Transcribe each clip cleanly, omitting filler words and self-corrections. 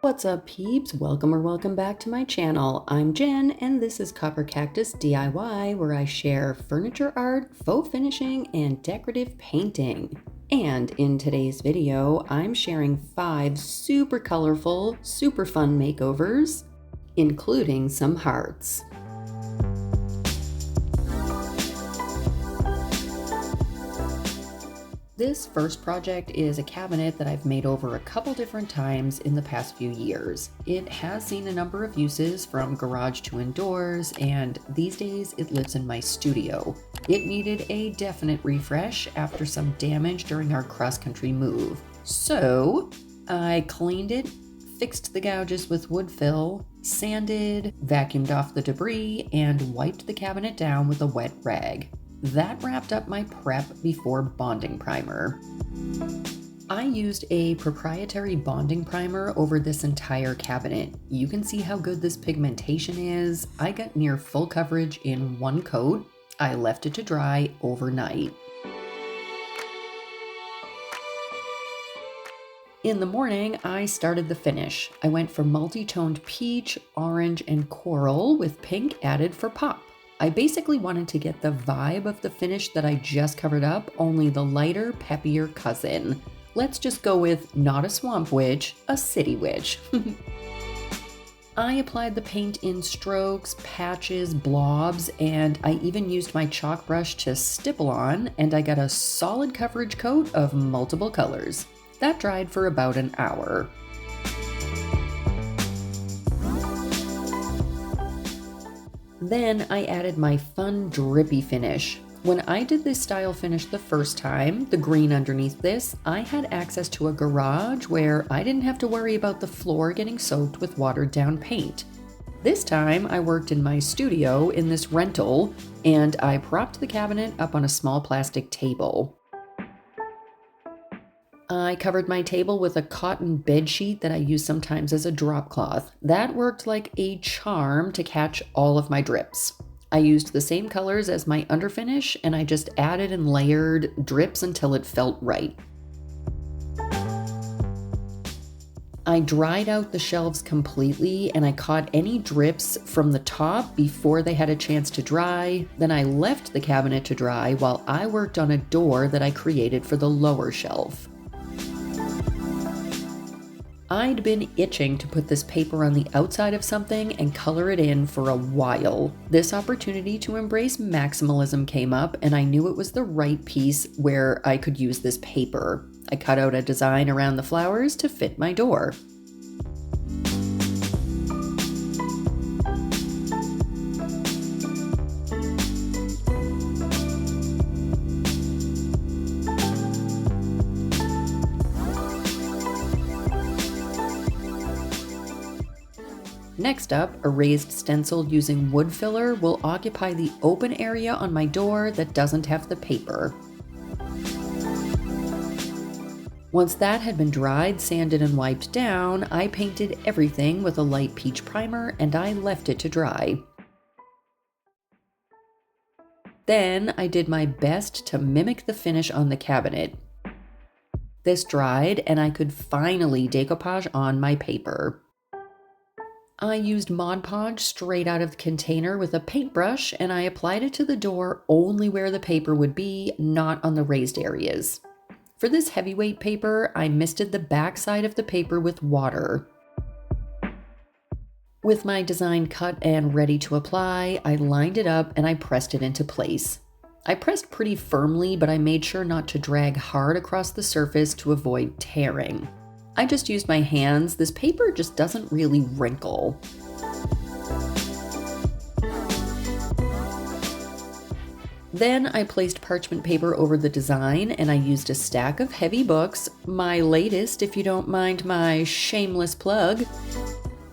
What's up, peeps? Welcome back to my channel. I'm Jen, and this is Copper Cactus DIY, where I share furniture art, faux finishing, and decorative painting. And in today's video, I'm sharing 5 super colorful, super fun makeovers, including some hearts. This first project is a cabinet that I've made over a couple different times in the past few years. It has seen a number of uses from garage to indoors, and these days it lives in my studio. It needed a definite refresh after some damage during our cross-country move. So I cleaned it, fixed the gouges with wood fill, sanded, vacuumed off the debris, and wiped the cabinet down with a wet rag. That wrapped up my prep before bonding primer. I used a proprietary bonding primer over this entire cabinet. You can see how good this pigmentation is. I got near full coverage in one coat. I left it to dry overnight. In the morning, I started the finish. I went for multi-toned peach, orange, and coral with pink added for pop. I basically wanted to get the vibe of the finish that I just covered up, only the lighter, peppier cousin. Let's just go with not a swamp witch, a city witch. I applied the paint in strokes, patches, blobs, and I even used my chalk brush to stipple on, and I got a solid coverage coat of multiple colors. That dried for about an hour. Then I added my fun drippy finish. When I did this style finish the first time, the green underneath this, I had access to a garage where I didn't have to worry about the floor getting soaked with watered down paint. This time I worked in my studio in this rental, and I propped the cabinet up on a small plastic table. I covered my table with a cotton bed sheet that I use sometimes as a drop cloth. That worked like a charm to catch all of my drips. I used the same colors as my underfinish, and I just added and layered drips until it felt right. I dried out the shelves completely, and I caught any drips from the top before they had a chance to dry. Then I left the cabinet to dry while I worked on a door that I created for the lower shelf. I'd been itching to put this paper on the outside of something and color it in for a while. This opportunity to embrace maximalism came up, and I knew it was the right piece where I could use this paper. I cut out a design around the flowers to fit my door. Next up, a raised stencil using wood filler will occupy the open area on my door that doesn't have the paper. Once that had been dried, sanded, and wiped down, I painted everything with a light peach primer, and I left it to dry. Then I did my best to mimic the finish on the cabinet. This dried, and I could finally decoupage on my paper. I used Mod Podge straight out of the container with a paintbrush, and I applied it to the door only where the paper would be, not on the raised areas. For this heavyweight paper, I misted the back side of the paper with water. With my design cut and ready to apply, I lined it up and I pressed it into place. I pressed pretty firmly, but I made sure not to drag hard across the surface to avoid tearing. I just used my hands. This paper just doesn't really wrinkle. Then I placed parchment paper over the design, and I used a stack of heavy books, my latest if you don't mind my shameless plug.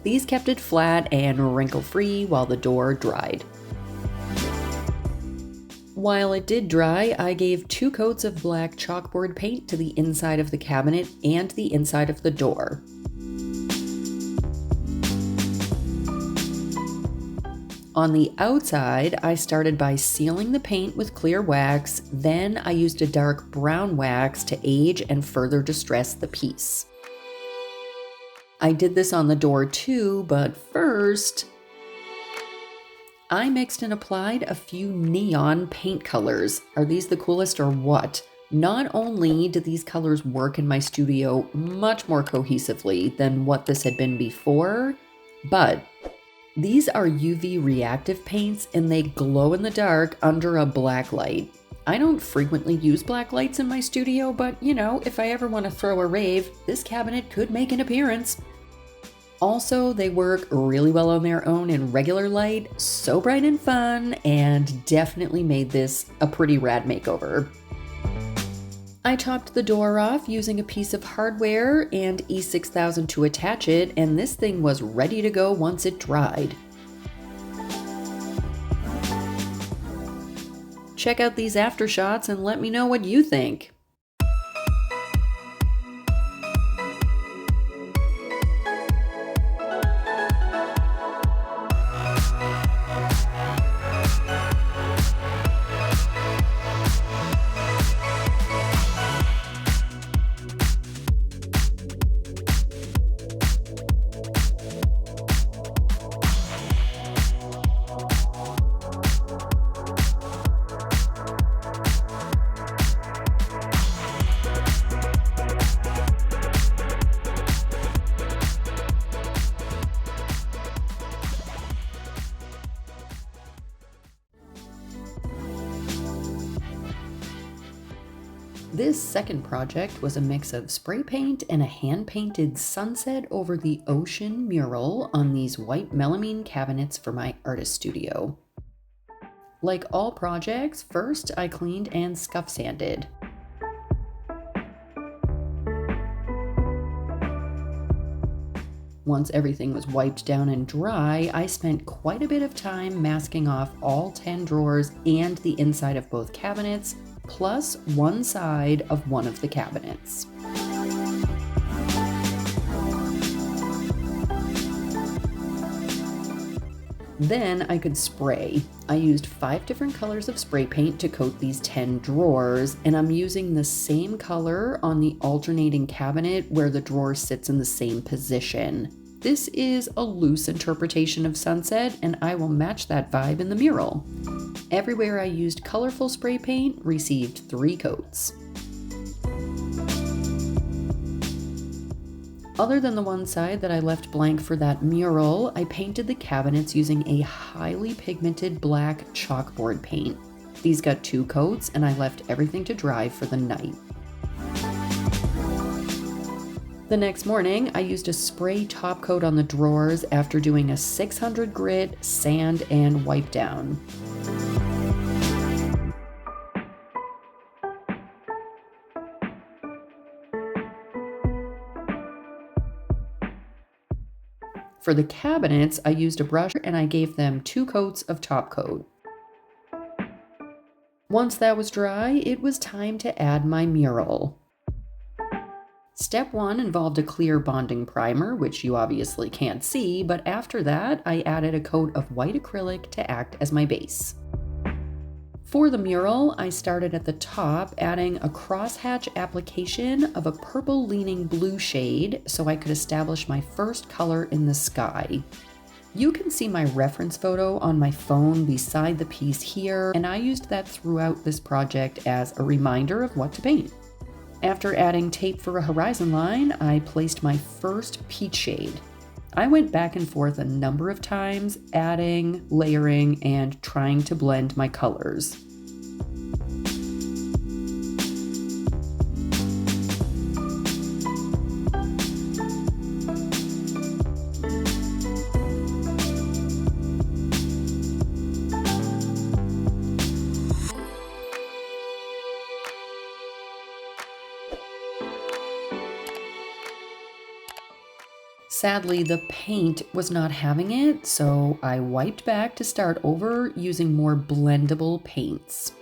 These kept it flat and wrinkle-free while the door dried. While it did dry, I gave 2 coats of black chalkboard paint to the inside of the cabinet and the inside of the door. On the outside, I started by sealing the paint with clear wax, then I used a dark brown wax to age and further distress the piece. I did this on the door too, but first, I mixed and applied a few neon paint colors. Are these the coolest or what? Not only did these colors work in my studio much more cohesively than what this had been before, but these are UV reactive paints and they glow in the dark under a black light. I don't frequently use black lights in my studio, but if I ever want to throw a rave, this cabinet could make an appearance. Also, they work really well on their own in regular light, so bright and fun, and definitely made this a pretty rad makeover. I topped the door off using a piece of hardware and E6000 to attach it, and this thing was ready to go once it dried. Check out these aftershots and let me know what you think. This second project was a mix of spray paint and a hand-painted sunset over the ocean mural on these white melamine cabinets for my artist studio. Like all projects, first I cleaned and scuff sanded. Once everything was wiped down and dry, I spent quite a bit of time masking off all 10 drawers and the inside of both cabinets, plus one side of one of the cabinets. Then I could spray. I used 5 different colors of spray paint to coat these 10 drawers, and I'm using the same color on the alternating cabinet where the drawer sits in the same position. This is a loose interpretation of sunset, and I will match that vibe in the mural. Everywhere I used colorful spray paint received 3 coats. Other than the one side that I left blank for that mural, I painted the cabinets using a highly pigmented black chalkboard paint. These got 2 coats, and I left everything to dry for the night. The next morning, I used a spray top coat on the drawers after doing a 600 grit, sand, and wipe down. For the cabinets, I used a brush and I gave them 2 coats of top coat. Once that was dry, it was time to add my mural. Step 1 involved a clear bonding primer, which you obviously can't see, but after that, I added a coat of white acrylic to act as my base. For the mural, I started at the top, adding a crosshatch application of a purple-leaning blue shade so I could establish my first color in the sky. You can see my reference photo on my phone beside the piece here, and I used that throughout this project as a reminder of what to paint. After adding tape for a horizon line, I placed my first peach shade. I went back and forth a number of times, adding, layering, and trying to blend my colors. Sadly, the paint was not having it, so I wiped back to start over using more blendable paints.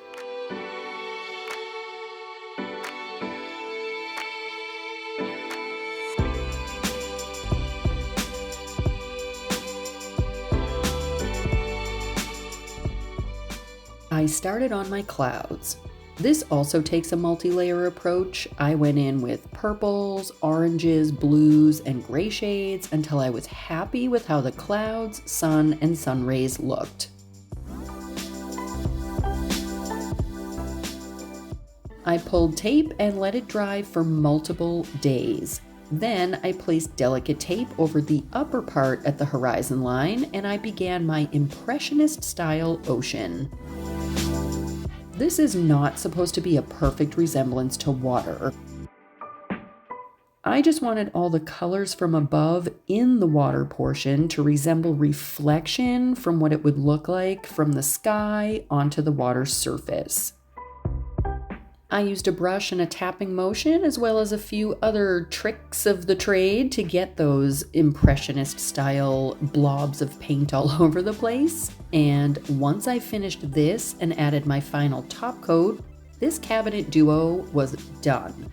I started on my clouds. This also takes a multi-layer approach. I went in with purples, oranges, blues, and gray shades until I was happy with how the clouds, sun, and sun rays looked. I pulled tape and let it dry for multiple days. Then I placed delicate tape over the upper part at the horizon line, and I began my impressionist-style ocean. This is not supposed to be a perfect resemblance to water. I just wanted all the colors from above in the water portion to resemble reflection from what it would look like from the sky onto the water surface. I used a brush and a tapping motion, as well as a few other tricks of the trade to get those impressionist-style blobs of paint all over the place. And once I finished this and added my final top coat, this cabinet duo was done.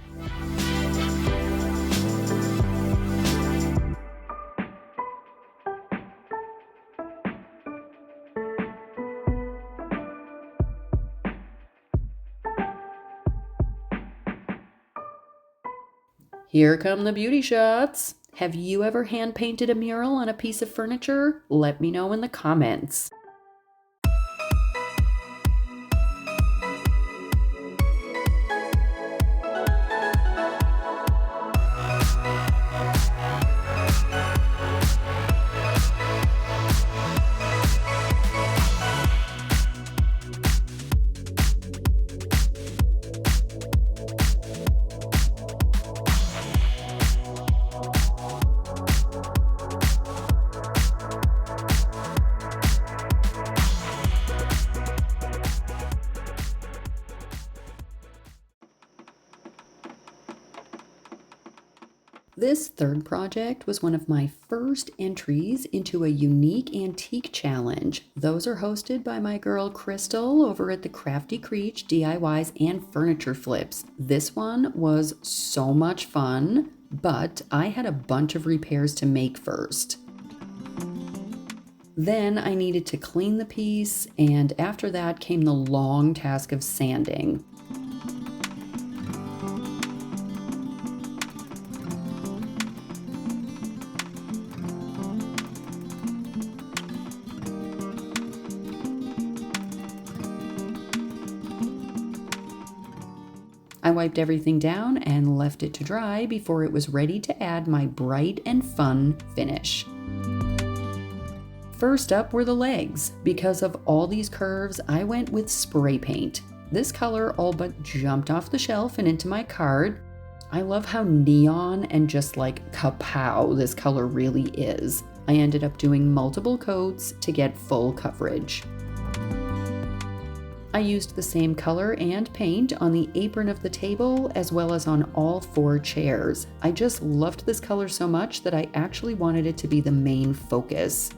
Here come the beauty shots. Have you ever hand painted a mural on a piece of furniture? Let me know in the comments. This third project was one of my first entries into a unique antique challenge. Those are hosted by my girl Crystal over at the Crafty Creech DIYs and Furniture Flips. This one was so much fun, but I had a bunch of repairs to make first. Then I needed to clean the piece, and after that came the long task of sanding. I wiped everything down and left it to dry before it was ready to add my bright and fun finish. First up were the legs. Because of all these curves, I went with spray paint. This color all but jumped off the shelf and into my cart. I love how neon and just like kapow this color really is. I ended up doing multiple coats to get full coverage. I used the same color and paint on the apron of the table as well as on all 4 chairs. I just loved this color so much that I actually wanted it to be the main focus.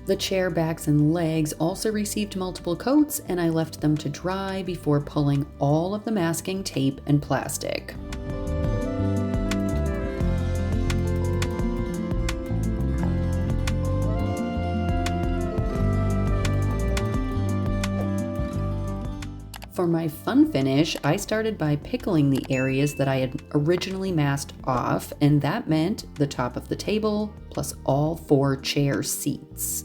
The chair backs and legs also received multiple coats, and I left them to dry before pulling all of the masking tape and plastic. For my fun finish, I started by pickling the areas that I had originally masked off, and that meant the top of the table plus all 4 chair seats.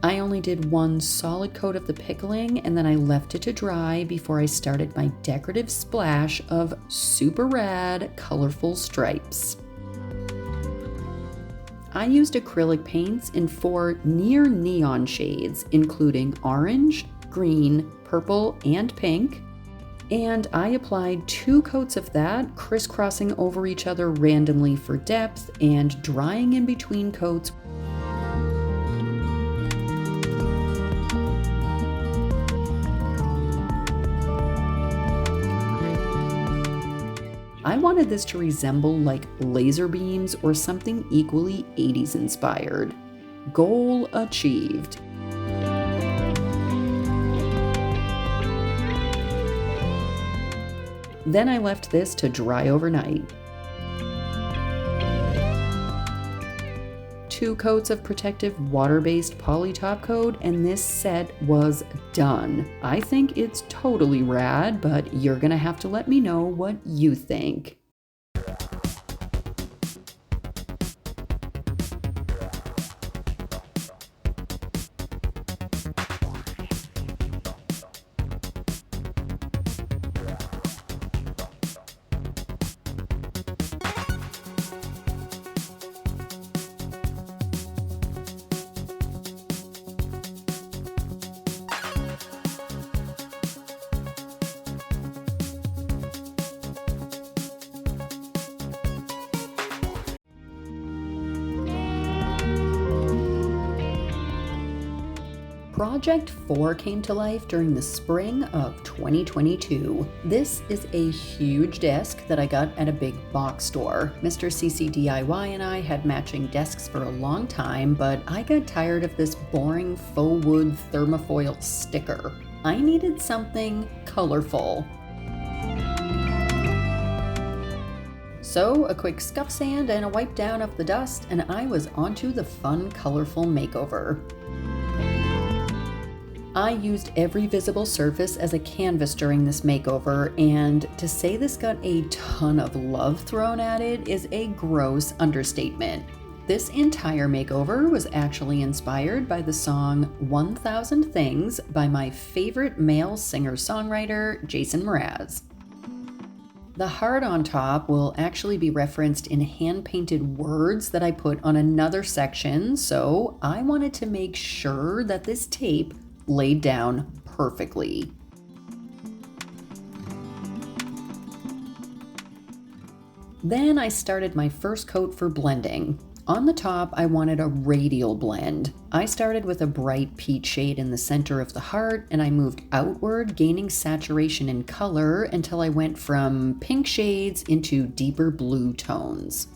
I only did 1 solid coat of the pickling, and then I left it to dry before I started my decorative splash of super rad colorful stripes. I used acrylic paints in 4 near neon shades, including orange, green, purple, and pink, and I applied 2 coats of that, crisscrossing over each other randomly for depth and drying in between coats. I wanted this to resemble like laser beams or something equally 80s inspired. Goal achieved. Then I left this to dry overnight. 2 coats of protective water-based poly top coat, and this set was done. I think it's totally rad, but you're gonna have to let me know what you think. Project 4 came to life during the spring of 2022. This is a huge desk that I got at a big box store. Mr. CCDIY and I had matching desks for a long time, but I got tired of this boring faux wood thermofoil sticker. I needed something colorful. So a quick scuff sand and a wipe down of the dust, and I was onto the fun, colorful makeover. I used every visible surface as a canvas during this makeover, and to say this got a ton of love thrown at it is a gross understatement. This entire makeover was actually inspired by the song 1000 Things by my favorite male singer-songwriter, Jason Mraz. The heart on top will actually be referenced in hand-painted words that I put on another section, so I wanted to make sure that this tape laid down perfectly. Then I started my first coat for blending. On the top, I wanted a radial blend. I started with a bright peach shade in the center of the heart, and I moved outward, gaining saturation in color until I went from pink shades into deeper blue tones.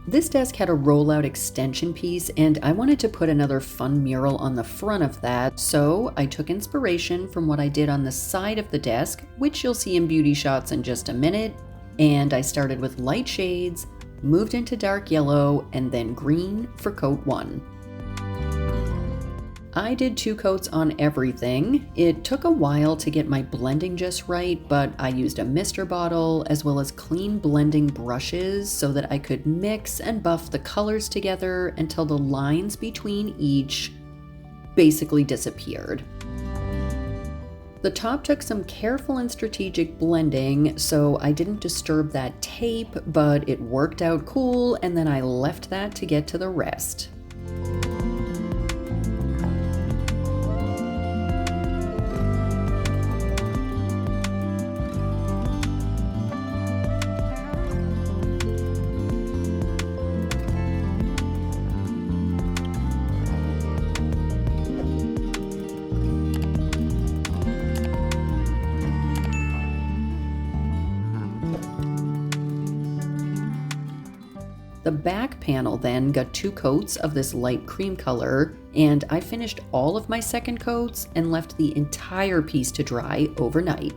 This desk had a rollout extension piece, and I wanted to put another fun mural on the front of that, so I took inspiration from what I did on the side of the desk, which you'll see in beauty shots in just a minute, and I started with light shades, moved into dark yellow, and then green for coat 1. I did 2 coats on everything. It took a while to get my blending just right, but I used a mister bottle as well as clean blending brushes so that I could mix and buff the colors together until the lines between each basically disappeared. The top took some careful and strategic blending, so I didn't disturb that tape, but it worked out cool, and then I left that to get to the rest. The back panel then got 2 coats of this light cream color, and I finished all of my second coats and left the entire piece to dry overnight.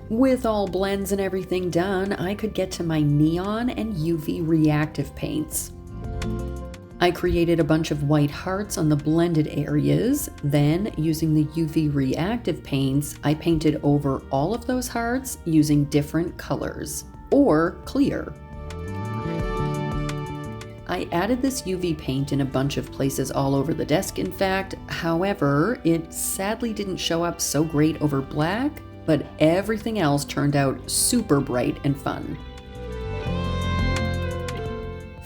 With all blends and everything done, I could get to my neon and UV reactive paints. I created a bunch of white hearts on the blended areas. Then, using the UV reactive paints, I painted over all of those hearts using different colors, or clear. I added this UV paint in a bunch of places all over the desk, in fact. However, it sadly didn't show up so great over black, but everything else turned out super bright and fun.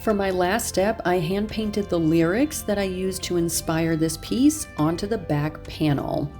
For my last step, I hand painted the lyrics that I used to inspire this piece onto the back panel.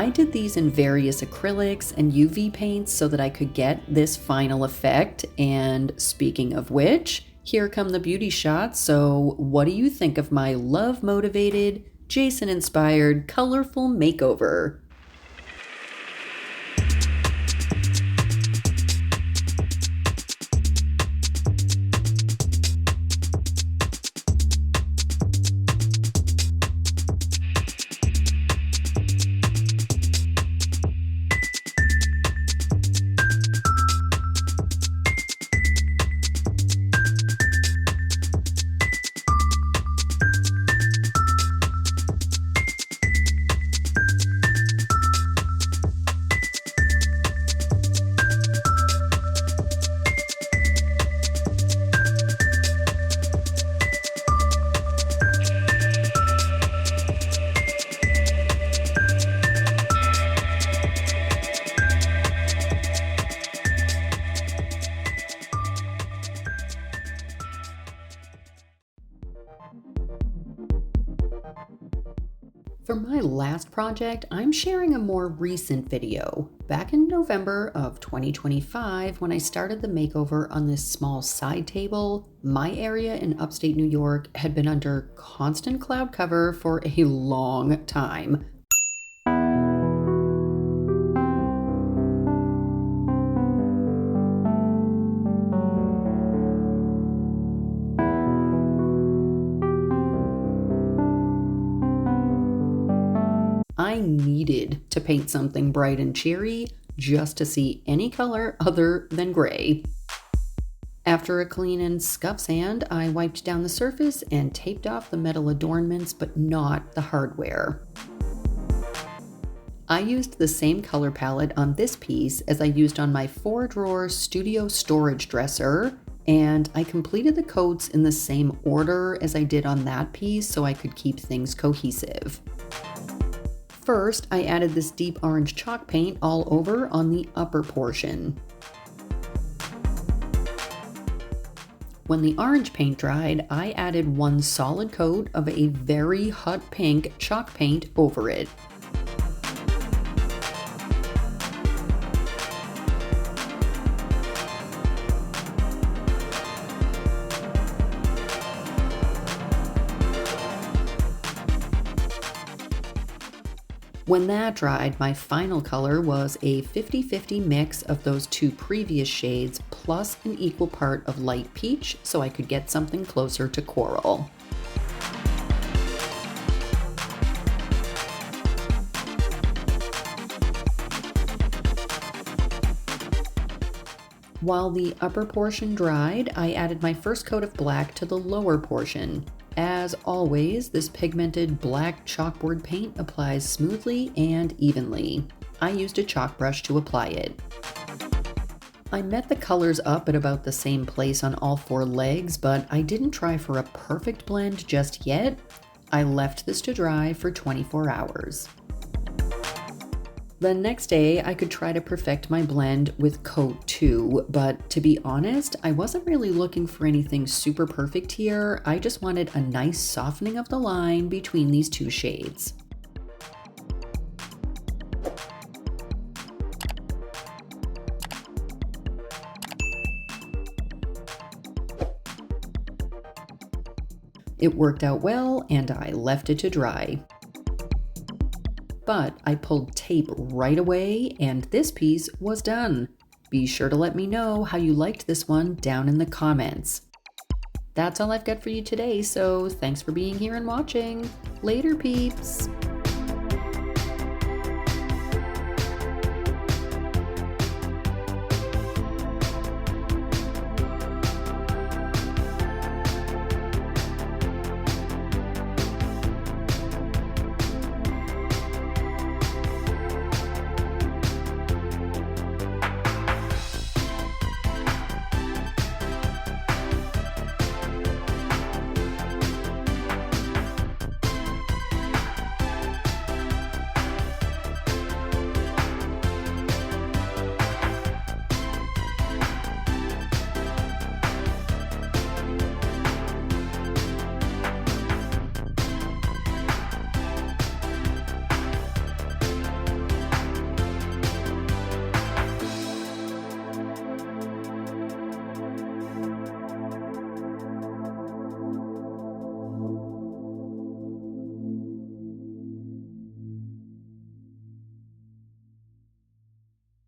I did these in various acrylics and UV paints so that I could get this final effect. And speaking of which, here come the beauty shots. So what do you think of my love-motivated, Jason-inspired, colorful makeover? For my last project, I'm sharing a more recent video. Back in November of 2025, when I started the makeover on this small side table, my area in upstate New York had been under constant cloud cover for a long time. I needed to paint something bright and cheery just to see any color other than gray. After a clean and scuff sand, I wiped down the surface and taped off the metal adornments, but not the hardware. I used the same color palette on this piece as I used on my 4-drawer studio storage dresser, and I completed the coats in the same order as I did on that piece so I could keep things cohesive. First, I added this deep orange chalk paint all over on the upper portion. When the orange paint dried, I added one solid coat of a very hot pink chalk paint over it. When that dried, my final color was a 50-50 mix of those two previous shades plus an equal part of light peach so I could get something closer to coral. While the upper portion dried, I added my first coat of black to the lower portion. As always, this pigmented black chalkboard paint applies smoothly and evenly. I used a chalk brush to apply it. I met the colors up at about the same place on all 4 legs, but I didn't try for a perfect blend just yet. I left this to dry for 24 hours. The next day, I could try to perfect my blend with coat 2, but to be honest, I wasn't really looking for anything super perfect here. I just wanted a nice softening of the line between these 2 shades. It worked out well, and I left it to dry. But I pulled tape right away and this piece was done. Be sure to let me know how you liked this one down in the comments. That's all I've got for you today, so thanks for being here and watching. Later, peeps!